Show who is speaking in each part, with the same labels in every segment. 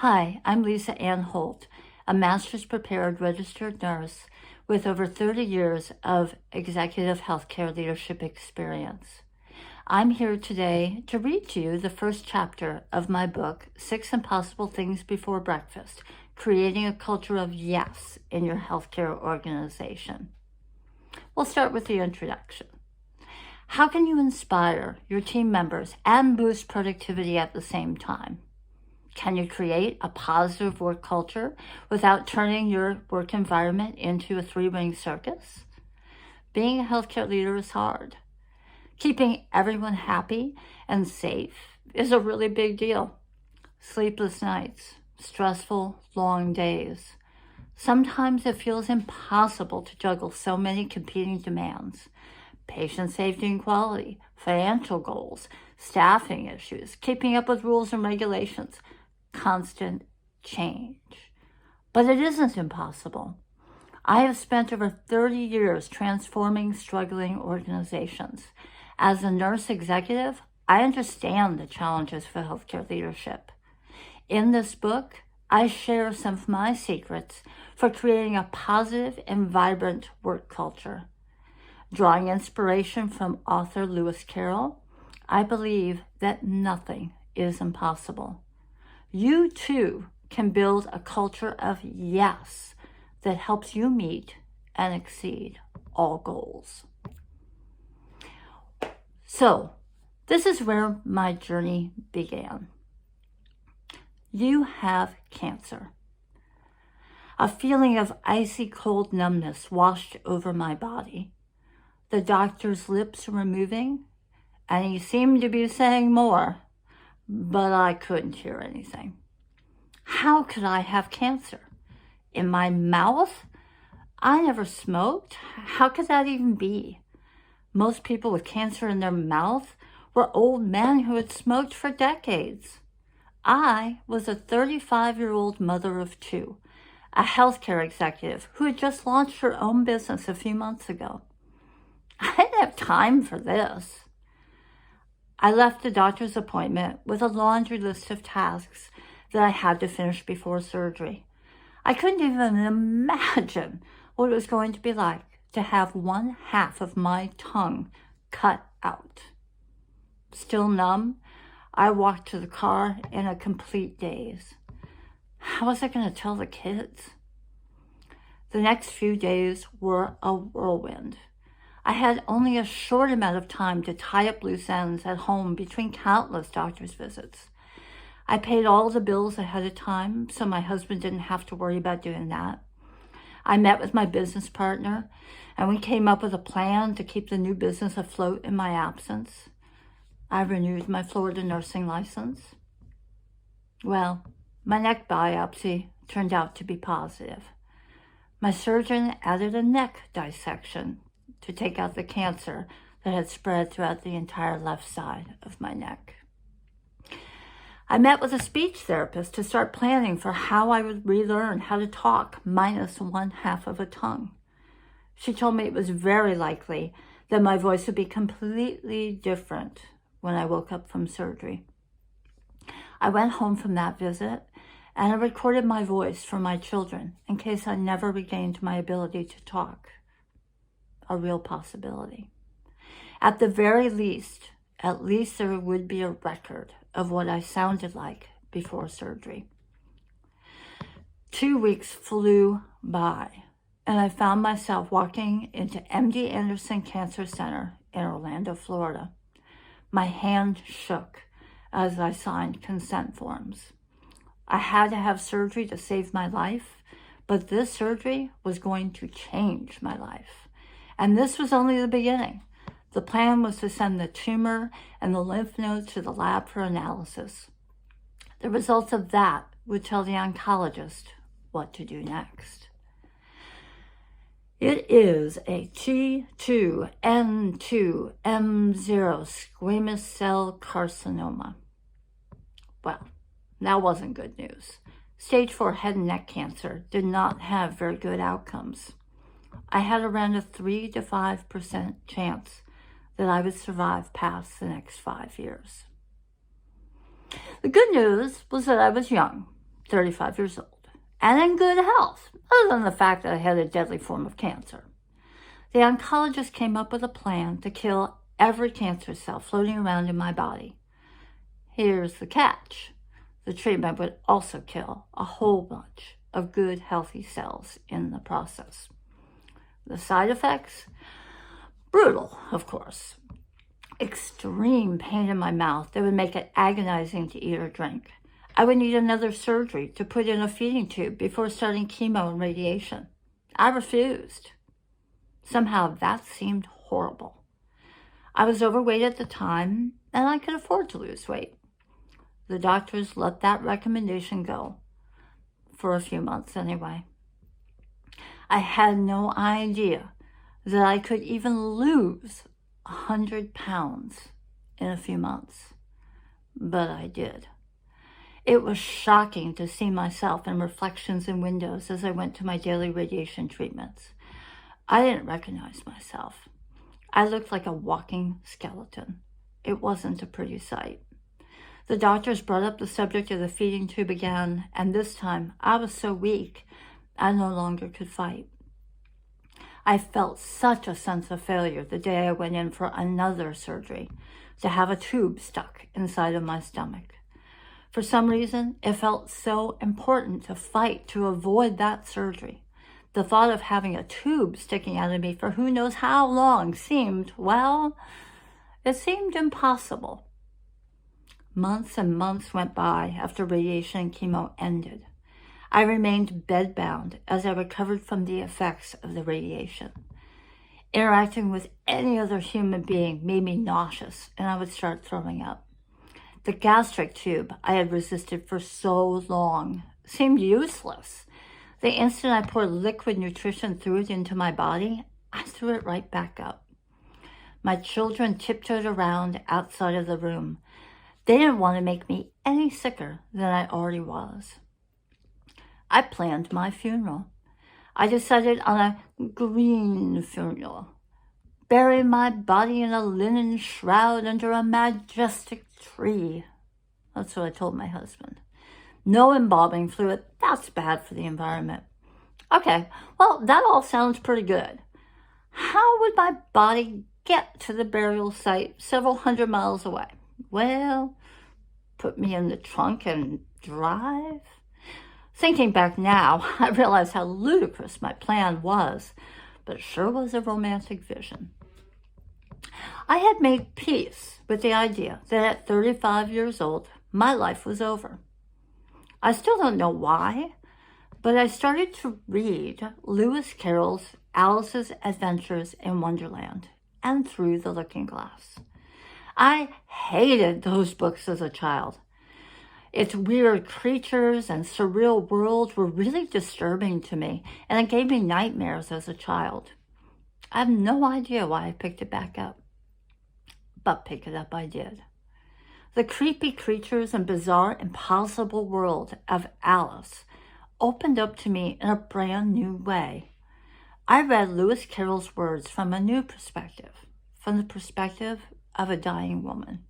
Speaker 1: Hi, I'm Lisa Anne Holt, a master's prepared registered nurse with over 30 years of executive healthcare leadership experience. I'm here today to read to you the first chapter of my book, 6 Impossible Things Before Breakfast, Creating a Culture of Yes in Your Healthcare Organization. We'll start with the introduction. How can you inspire your team members and boost productivity at the same time? Can you create a positive work culture without turning your work environment into a three-ring circus? Being a healthcare leader is hard. Keeping everyone happy and safe is a really big deal. Sleepless nights, stressful, long days. Sometimes it feels impossible to juggle so many competing demands. Patient safety and quality, financial goals, staffing issues, keeping up with rules and regulations, constant change. But it isn't impossible. I have spent over 30 years transforming struggling organizations. As a nurse executive, I understand the challenges for healthcare leadership. In this book, I share some of my secrets for creating a positive and vibrant work culture. Drawing inspiration from author Lewis Carroll, I believe that nothing is impossible. You too can build a culture of yes that helps you meet and exceed all goals. So, this is where my journey began. You have cancer. A feeling of icy cold numbness washed over my body. The doctor's lips were moving, and he seemed to be saying more, but I couldn't hear anything. How could I have cancer? In my mouth? I never smoked. How could that even be? Most people with cancer in their mouth were old men who had smoked for decades. I was a 35-year-old mother of 2, a healthcare executive who had just launched her own business a few months ago. I didn't have time for this. I left the doctor's appointment with a laundry list of tasks that I had to finish before surgery. I couldn't even imagine what it was going to be like to have one half of my tongue cut out. Still numb, I walked to the car in a complete daze. How was I going to tell the kids? The next few days were a whirlwind. I had only a short amount of time to tie up loose ends at home between countless doctor's visits. I paid all the bills ahead of time, so my husband didn't have to worry about doing that. I met with my business partner, and we came up with a plan to keep the new business afloat in my absence. I renewed my Florida nursing license. Well, my neck biopsy turned out to be positive. My surgeon added a neck dissection to take out the cancer that had spread throughout the entire left side of my neck. I met with a speech therapist to start planning for how I would relearn how to talk minus one half of a tongue. She told me it was very likely that my voice would be completely different when I woke up from surgery. I went home from that visit and I recorded my voice for my children in case I never regained my ability to talk. A real possibility. At the very least, at least there would be a record of what I sounded like before surgery. 2 weeks flew by, and I found myself walking into MD Anderson Cancer Center in Orlando, Florida. My hand shook as I signed consent forms. I had to have surgery to save my life, but this surgery was going to change my life. And this was only the beginning. The plan was to send the tumor and the lymph nodes to the lab for analysis. The results of that would tell the oncologist what to do next. It is a T2N2M0 squamous cell carcinoma. Well, that wasn't good news. Stage 4 head and neck cancer did not have very good outcomes. I had around a 3 to 5% chance that I would survive past the next 5 years. The good news was that I was young, 35 years old, and in good health, other than the fact that I had a deadly form of cancer. The oncologist came up with a plan to kill every cancer cell floating around in my body. Here's the catch. The treatment would also kill a whole bunch of good, healthy cells in the process. The side effects? Brutal, of course. Extreme pain in my mouth that would make it agonizing to eat or drink. I would need another surgery to put in a feeding tube before starting chemo and radiation. I refused. Somehow that seemed horrible. I was overweight at the time, and I could afford to lose weight. The doctors let that recommendation go, for a few months anyway. I had no idea that I could even lose 100 pounds in a few months, but I did. It was shocking to see myself in reflections in windows as I went to my daily radiation treatments. I didn't recognize myself. I looked like a walking skeleton. It wasn't a pretty sight. The doctors brought up the subject of the feeding tube again, and this time I was so weak I no longer could fight. I felt such a sense of failure the day I went in for another surgery to have a tube stuck inside of my stomach. For some reason, it felt so important to fight to avoid that surgery. The thought of having a tube sticking out of me for who knows how long seemed, well, it seemed impossible. Months and months went by after radiation and chemo ended. I remained bedbound as I recovered from the effects of the radiation. Interacting with any other human being made me nauseous, and I would start throwing up. The gastric tube I had resisted for so long seemed useless. The instant I poured liquid nutrition through it into my body, I threw it right back up. My children tiptoed around outside of the room. They didn't want to make me any sicker than I already was. I planned my funeral. I decided on a green funeral. Bury my body in a linen shroud under a majestic tree. That's what I told my husband. No embalming fluid, that's bad for the environment. Okay, well, that all sounds pretty good. How would my body get to the burial site several hundred miles away? Well, put me in the trunk and drive? Thinking back now, I realize how ludicrous my plan was, but it sure was a romantic vision. I had made peace with the idea that at 35 years old, my life was over. I still don't know why, but I started to read Lewis Carroll's Alice's Adventures in Wonderland and Through the Looking Glass. I hated those books as a child. Its weird creatures and surreal world were really disturbing to me, and it gave me nightmares as a child. I have no idea why I picked it back up, but pick it up I did. The creepy creatures and bizarre, impossible world of Alice opened up to me in a brand new way. I read Lewis Carroll's words from a new perspective, from the perspective of a dying woman.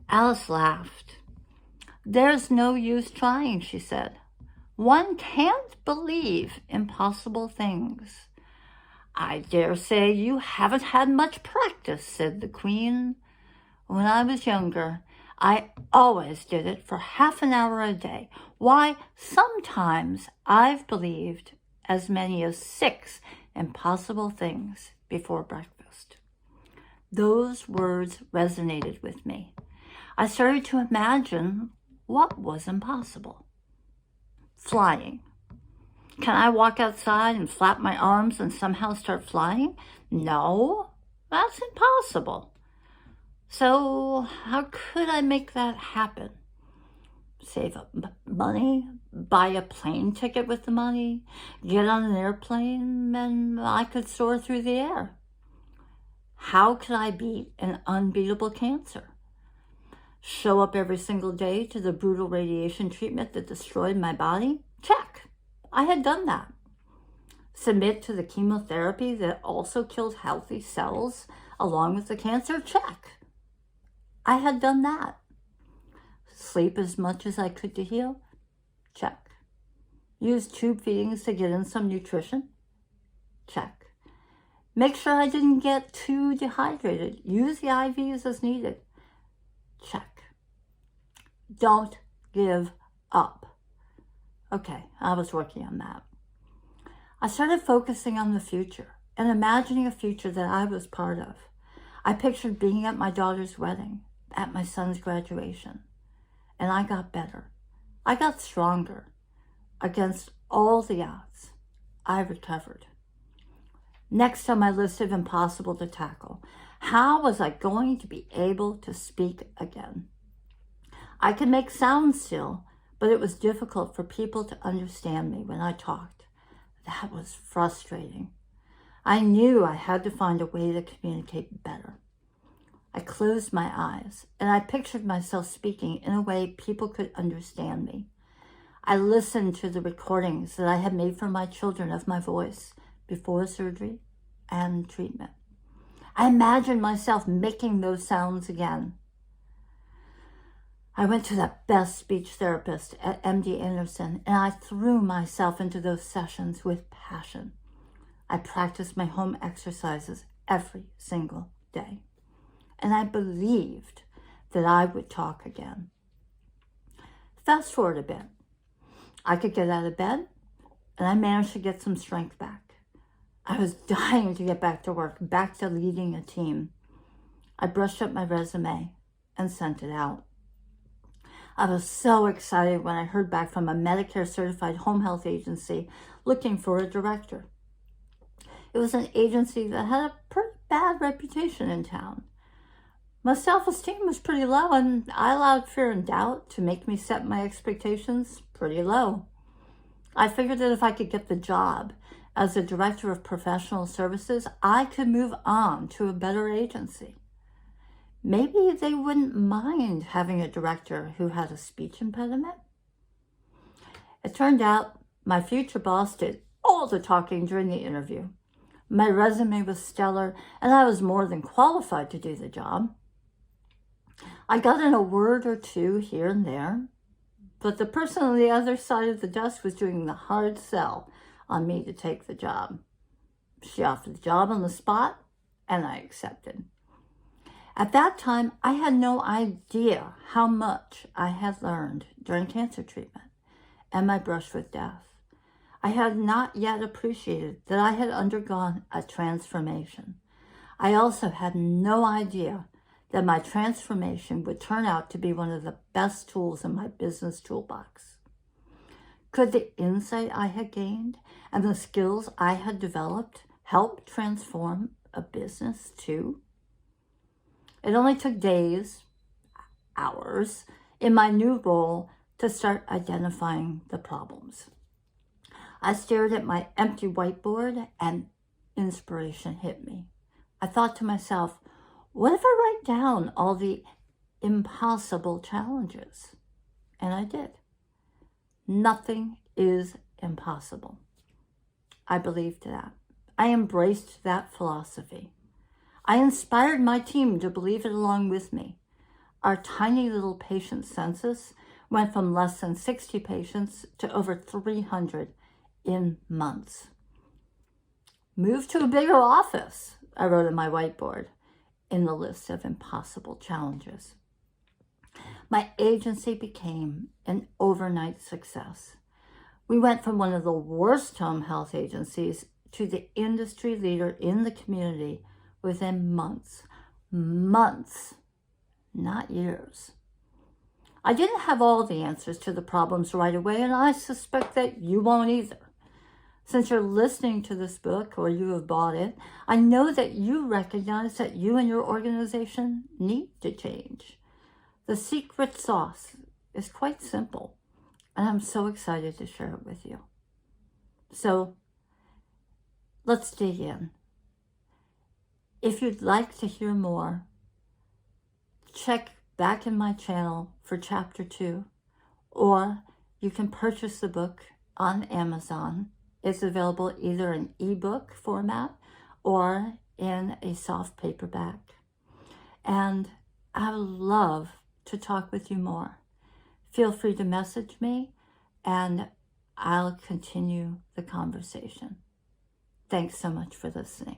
Speaker 1: Alice laughed. "There's no use trying," she said. "One can't believe impossible things." "I dare say you haven't had much practice," said the Queen. "When I was younger, I always did it for half an hour a day. Why, sometimes I've believed as many as 6 impossible things before breakfast." Those words resonated with me. I started to imagine what was impossible. Flying. Can I walk outside and flap my arms and somehow start flying? No, that's impossible. So how could I make that happen? Save up money, buy a plane ticket with the money, get on an airplane, and I could soar through the air. How could I beat an unbeatable cancer? Show up every single day to the brutal radiation treatment that destroyed my body? Check. I had done that. Submit to the chemotherapy that also killed healthy cells along with the cancer? Check. I had done that. Sleep as much as I could to heal? Check. Use tube feedings to get in some nutrition? Check. Make sure I didn't get too dehydrated. Use the IVs as needed? Check. Don't give up. Okay, I was working on that. I started focusing on the future and imagining a future that I was part of. I pictured being at my daughter's wedding, at my son's graduation, and I got better. I got stronger. Against all the odds, I recovered. Next on my list of impossible to tackle, how was I going to be able to speak again? I could make sounds still, but it was difficult for people to understand me when I talked. That was frustrating. I knew I had to find a way to communicate better. I closed my eyes and I pictured myself speaking in a way people could understand me. I listened to the recordings that I had made for my children of my voice before surgery and treatment. I imagined myself making those sounds again. I went to the best speech therapist at MD Anderson, and I threw myself into those sessions with passion. I practiced my home exercises every single day, and I believed that I would talk again. Fast forward a bit. I could get out of bed, and I managed to get some strength back. I was dying to get back to work, back to leading a team. I brushed up my resume and sent it out. I was so excited when I heard back from a Medicare-certified home health agency looking for a director. It was an agency that had a pretty bad reputation in town. My self-esteem was pretty low, and I allowed fear and doubt to make me set my expectations pretty low. I figured that if I could get the job as the director of professional services, I could move on to a better agency. Maybe they wouldn't mind having a director who had a speech impediment. It turned out my future boss did all the talking during the interview. My resume was stellar, and I was more than qualified to do the job. I got in a word or two here and there, but the person on the other side of the desk was doing the hard sell on me to take the job. She offered the job on the spot, and I accepted. At that time, I had no idea how much I had learned during cancer treatment and my brush with death. I had not yet appreciated that I had undergone a transformation. I also had no idea that my transformation would turn out to be one of the best tools in my business toolbox. Could the insight I had gained and the skills I had developed help transform a business too? It only took days, hours, in my new role to start identifying the problems. I stared at my empty whiteboard and inspiration hit me. I thought to myself, what if I write down all the impossible challenges? And I did. Nothing is impossible. I believed that. I embraced that philosophy. I inspired my team to believe it along with me. Our tiny little patient census went from less than 60 patients to over 300 in months. Move to a bigger office, I wrote on my whiteboard in the list of impossible challenges. My agency became an overnight success. We went from one of the worst home health agencies to the industry leader in the community within months, not years. I didn't have all the answers to the problems right away, and I suspect that you won't either. Since you're listening to this book or you have bought it, I know that you recognize that you and your organization need to change. The secret sauce is quite simple, and I'm so excited to share it with you. So let's dig in. If you'd like to hear more, check back in my channel for chapter 2, or you can purchase the book on Amazon. It's available either in ebook format or in a soft paperback. And I would love to talk with you more. Feel free to message me and I'll continue the conversation. Thanks so much for listening.